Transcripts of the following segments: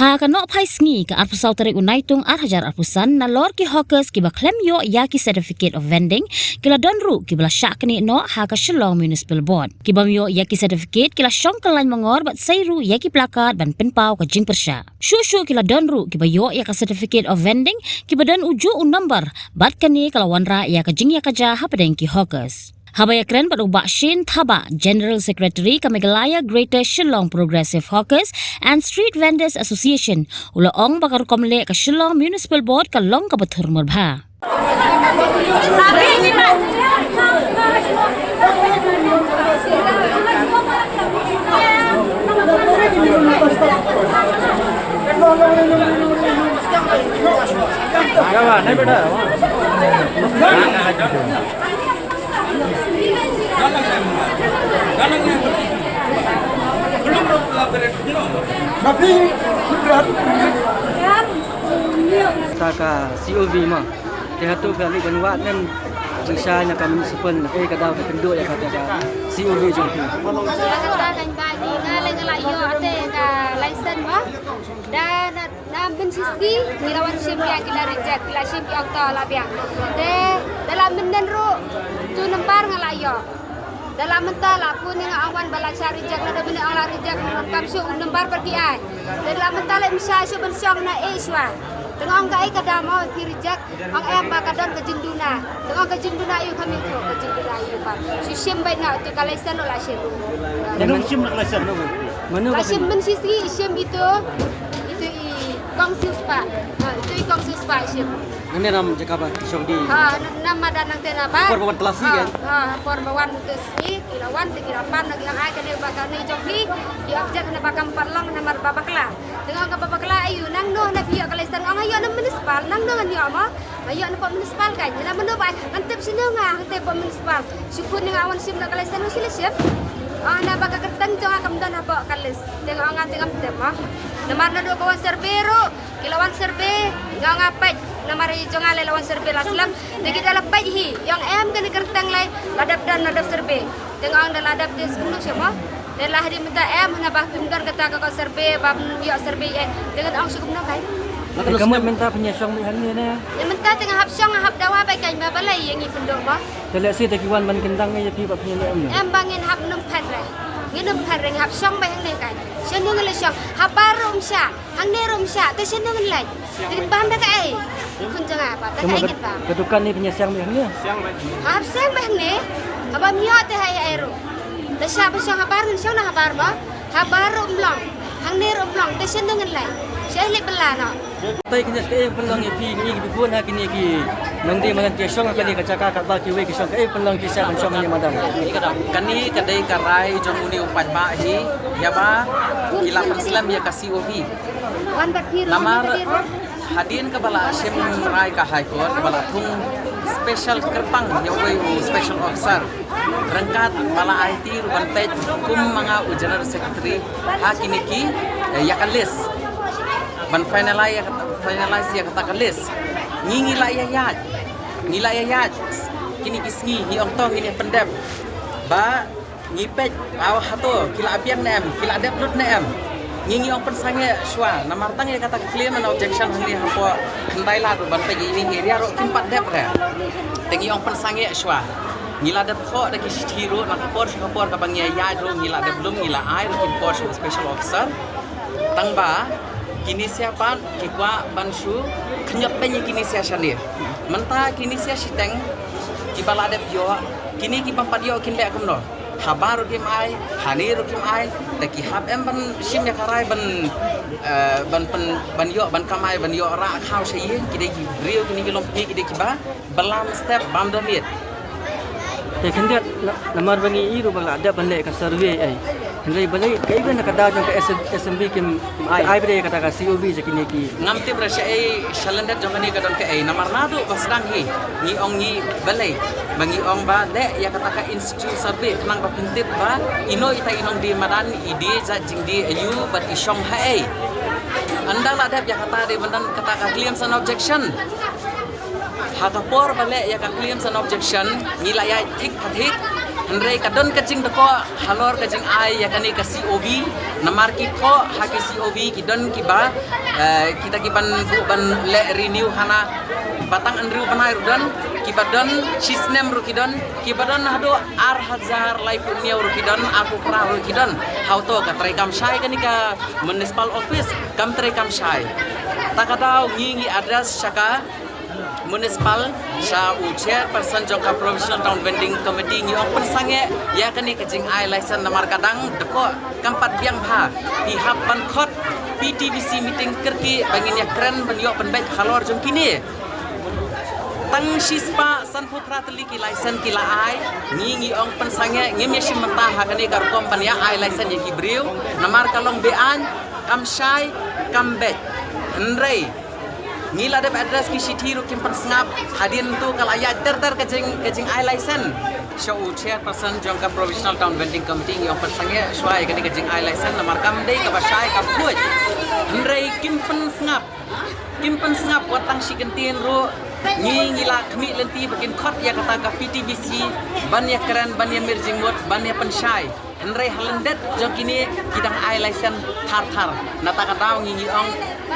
Ha kanok pai sngi ka arpusau tarik unaitung hajar arpusan na lor ki hawkers ki ba klem yo ya ki certificate of vending kila donru ki bala syak ni no ha ka Shillong Municipal Board ki bam yo ya ki certificate kila syong kelain mangor bat sairu ya ki plakat ban penpau ka jing persya shu kila donru ki ba yo ya ka certificate of vending ki badan uju un number bat kani kala wanra ya ka jing ya ka ja ha padeng ki hawkers Habaya keren pada ubak Shin Thaba, General Secretary Kamegalaya Greater Shillong Progressive Hawkers and Street Vendors Association, ula ong bakar komle ka Shillong Municipal Board ka long ka bathur murba. Taka COV mah dia tu kali benua nem misalnya kami municipal kadang penduduk ya kata COV jadi kata dan bagi ngalang layo ate ka license mah dan na bensiski dilawan simpi kita reject la simpi akta la bia de dalam menden ru tu nempar ngalayo dalam mentala pun yang awan bala cari jak na benda ala reject kapsu nempar pergi ai dalam mentala misal su bensyong na iswa tengok kai kada mau kirjak ang em ba kadon ke jinduna tengok ke jinduna yu kami ko ke jinduna yu pa sim bai na tu kalaisan la sim dan sim nak lesen mana sim men sisi sim itu i kongsis pa itu i kongsis pa sim ini ram jakaba syong di nama dan nang tena ba porbawan telasi kan porbawan telasi kilawan tikirapan lagi yang ai kene bakal ni joki di objek na bakam parlong nomor babakla tengok ke babakla ayu nang no na biak kalaisan ang ayo na municipal nang no ni ama ayo na pa municipal kan na meno ba antep sinunga antep pa municipal syukur ni awan sim na kalaisan sila chef na baka kertang jong akam dan apa kalis tengok ang ating amtem ha nomor na do kawan serbero kilawan serbe ngang ngapai namari jong ale lawan serbe laslam de kita lapai hi yang em kan kertang lai ladap dan ladap serbe tengok ang ladap des kunu siapa dan lah di minta em na bah pimgar kata ka serbe bab yo serbe dengan ang syukur na kai kamu minta penyesyong ni hani na yang minta tengah hap syong hap dawa bai kai ba balai yang i pendok ba telak si takiwan ban kendang ya pi bab penyesyong em bangin hap num phat re nginum phat re hap syong bai hang ne kai senung le syong hap barum sya hang ne rum sya te senung lai di ban da kai kun janga ba ta kai git ba kedukan ni penyesyong ni hani hap syong bai hang ne aba mio te hai aero te sya ba syong hap barum syong na hap bar ba hap barum long hang ne rum long te senung lai saya le belana tay kanya kay pelang pi ni bibun ha kini ki nang di manan ti syong kali ka caka ka ba ki we ki syong kay pelang ki sa syong ni madam kani kadai karai jong uni upat ba hi ya ba kila Islam ya ka COV wan bat hiro namar hadin ka bala sim rai ka high court bala thung special kerpang ya we special officer rangkat bala IT ruban page kum mga general secretary ha kini ki ya kan list ban finalize ya kata list ngila ya kini kisngi hi ong tong ini pendep ba ngipet awah hato kila apian nem kila dep lut nem ngingi ong pensange shwa namartang ya kata claim and objection hani hapo ndaila ban pegi ini area ro kimpat dep re tengi ong pensange shwa ngila dep kho da kishiro na kapor ka bangya ya ro ngila dep lum ngila ai ro import special officer tangba kini siapa kikwa banshu kenyap penyi kini siapa ni mentah kini siapa siteng kibala ada bio kini kipampat yo kin le akumno habar kim ai hanir kim ai taki hab em ban sim ya karai ban yo ban kamai ban yo ra khau sei kide ki rio kini ki lompi kide ki ba balam step bam damit tay kanya namar bangi iru bang ada ban le ka survey ai Henry balai kai ben ka dajong ka SMB kim ai bre kata ka COV jakini ki ngamti brasya ai shalender jongani ka don ka ai namarnado basdang hi ni ong ni balai bangi ong ba le ya kata ka institute survey nang ba pintip ba ino ita inong di madan ide za jing di ayu bat isyong ha ai anda la dap ya kata de bandan kata ka claims and objection hakapor bale ya ka claims and objection nila ya tik hathik Henry kadon kajing deko halor kajing ai yakani ka COV namar ki ko haki COV kidon kiba kita kiban ban le renew hana batang andru banai rudan kibadon sisnem rukidon kibadon hado ar hazar life niau rukidon aku pra rukidon hauto ka trai kam shai kani ka municipal office kam trai kam shai takadau ngingi address shaka municipal sa chairperson jongka provincial town vending committee ngi open sange ya kani kajing ai license namar kadang deko kampat biang bha di hapan khot PTBC meeting kerki bangin ya keren banyo penbet halor jong kini tang sispa sanpu prateli ki license ki la ai ngi ong pen sange ngim ya simenta ha kani kar kompani ya ai license ki briu namar kalong bean kam shai kam bet henrei ngila dep address ki city ru kim pan snap hadin tu kalaya ter kajing ai license show chairperson jongka provincial town vending committee yang persange swai kani kajing ai license namar kam dei ka basai kam kuj henrei kim pan snap watang si kentin ru ngila kmi lenti bakin khot ya kata ka PTBC ban ya keren ban ya mirjingot ban ya penshai henrei halendet jong kini kidang ai license thar nata ka daw ngi ong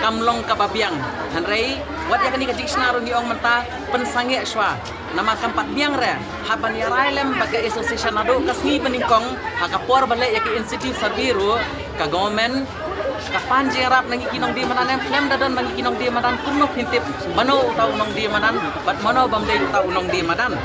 kamlong kababiang henrei wat ya kani kajing snaru ngi ong menta pensange swa nama kampat biang re haban ya railem baga association ado kasni peningkong hakapor bale ya ki institute serviru ka government kapan jerap nangi kinong di manan flem dadon mangi kinong di manan kumno hintip mano tau nong di manan bat mano bamdei tau nong di manan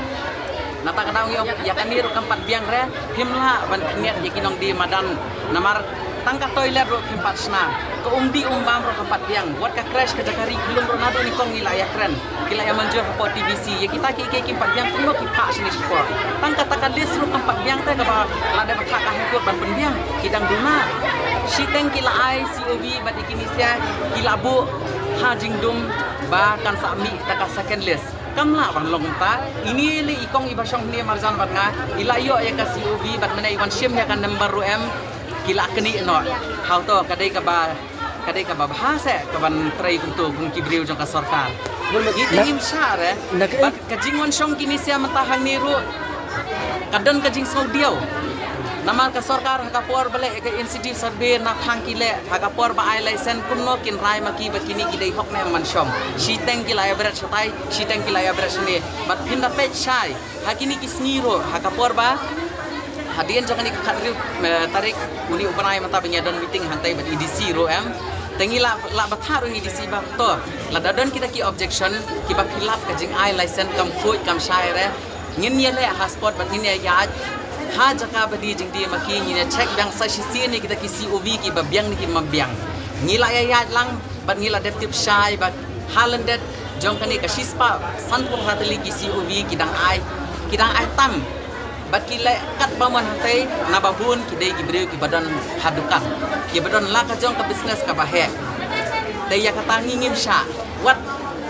nata kadau ngi ya kani ro kampat biang re himla ban kniat ya kinong di madan namar tangka toilet ro kimpat sna ko umdi umbam ro kampat biang buat ka crash ka jakari kulum ronado ni kong ila ya keren kila ya manjur po TVC ya kita ki kimpat biang kuno ki pak sini ko tangka taka list ro kampat biang te ka ba lada ba ka hikut ban penbiang kidang duna siteng kila ai COV bat ikinisia kila bu ha jingdum ba kan sami taka second list kamla ban long ta ini li ikong ibasong ni marjan bat nga ila yo ya ka COV bat menai wan sim ya kan number ro em kila keni no how to kadai ka ba bahasa ka ban trai kuntu kun kibriu jong ka sarkar itu im syare bat kajing wan song kini sia mentahang ni ru kadon kajing saudiau namar ka sarkar hakapor bale ka institute survey na thang kile hakapor ba ai license kumno kin rai maki bakini kidai hok na man shom shiteng kila ya berat satai shiteng kila ya berat ni bat pinda pech shai hakini kisniro hakapor ba hadian jangan ikatri tarik uni upanai mata penyadon meeting hantai bat EDC ro em tengi la batharu EDC ba to la dadon kita ki objection ki ba khilaf kajing ai license kam khoi kam shaire ngin ye le hasport bat ngin ya ha jaka badi jing di maki ngin check bang sa si ni kita ki COV ki ba biang ni ki mabiang ngila ya lang bat ngila det tip shai bat halendet jong kani ka sispa sanpong rateli ki COV kidang ai tam bat kile kat baman hantai nababun kidai gibreu ki badan hadukan ki badan la ka jong ka business ka bahe dai ya kata ngingin sha wat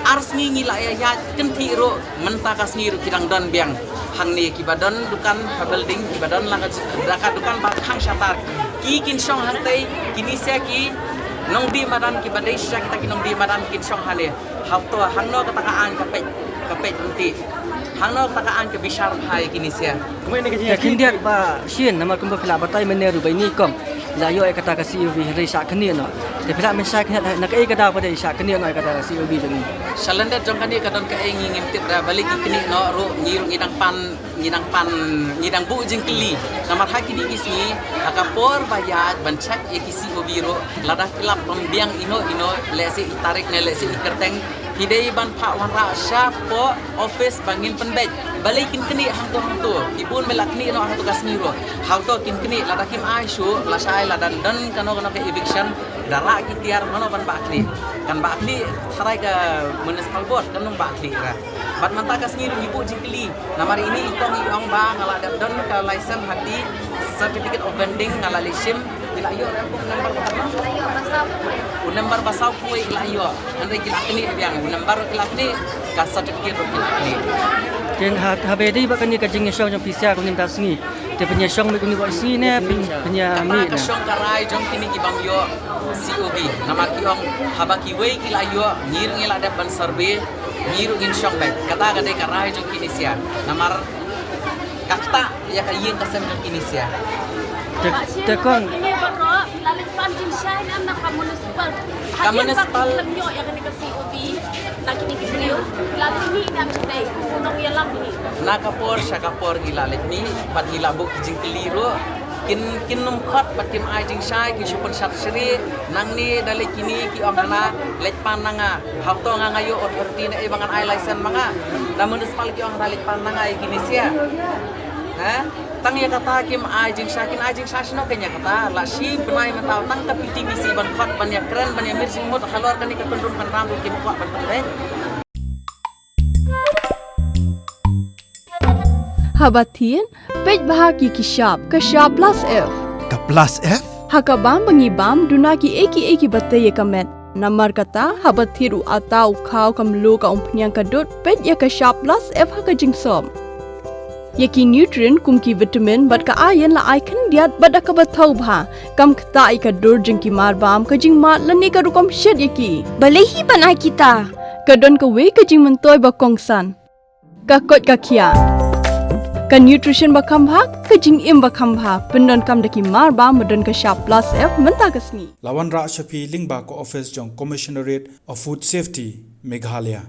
ars ngingi la ya kenti ro menta ka sniru kidang don biang hang ni ki badan dukan ha building ki badan la ka dukan ba khang shatar ki kin song hantai kini sia ki nong di madan ki badai sha kita ki nong di madan kin song hale hau to hangno katakaan ka pet nanti hangno takaan ke bishar hai kini sia kumai ni kajing kindiat ba sien namar kumba pila batai meneru bai ni kom la yo kata ka COV rei sa kani no te pila men sa kani nak ai kata pada sa kani no kata ka COV jeng salanda jong kani kadon ka ai ngingim tip ra balik kini no ro ngidang bu jing kili namar ha kini isni akapor bayat ban check e ki COV ro lada kilap pembiang ino lesi tarik ne lesi ikerteng hidai ban pha wan ra sha po office bangin penbej balikin kini hang tu ibun melakni no hang tu kasmiro how to kin kini lada kim ai shu la sai lada dan kano ke eviction dara ki tiar mano ban bakni kan bakni sarai ke municipal board kan nong bakni ra bat manta kasmiro ibu jingkli namar ini itong iong ba ngala dan ka license hati certificate of vending ngala lisim bila yo rempuk number number basau kuai ila yo andre kila kini biang number kila kini ka certificate kila kini ken ha be dei ba kani kajing shong jong pisia kunim tasngi te punya shong mi kunim si ne punya mi ka shong karai jong kini ki bam yo COV namar ki ong habaki wei kila yo ngir ngila de ban survey ngiru in shong back kata ka dei karai jong kini sia namar kakta ya kayin kasem ka kinisia. Tekong ini baru lalu panjang saya nak ke municipal. Ka municipal. Lemyo yang ni kasi ubi nak ni kisio. Lalu ni nak kita kunong yang lagi. Nakapor siya kapor gilalit ni pat gilabok kijing keliro kin numkot pat kim ai jing sai ki super sat sri nang ni dali kini ki ongana let pananga hakto nga ngayo on ortina e bangan ai license mga na municipal ki ong dalit pananga e kinisia ha tang ya kata kim ai jing sai kin ai jing sai no kanya kata la si benai mentau tang ka PTBC ban khot ban ya keren ban ya mirsi mot khalor kan ni ka pendum kan ram kim kwa ban ban Habatin, pej bahagi kishap, kashap plus F. Ka plus F? Hakabam bangibam dunaki eki batay kamet. Namar kata habathiru atau kau kamlu ka umpnyang kadut pej ya kashap plus F hakajing som. Yaki nutrient kumki vitamin bat ka ayan la icon diat bada ka bathau bha kam kta ka dur jingki marbam ka jing mat lani ka rukom shed yaki. Balehi banai kita. Kadon ka we ka jing mentoy ba kongsan. Ka kot ka kia. Ka nutrition bakam bhag ka jing im bakam bha pendon kam daki marba modon ka sharp plus F menta kasni. Lawan Ra Shafi Lingba ko office jong Commissionerate of Food Safety Meghalaya.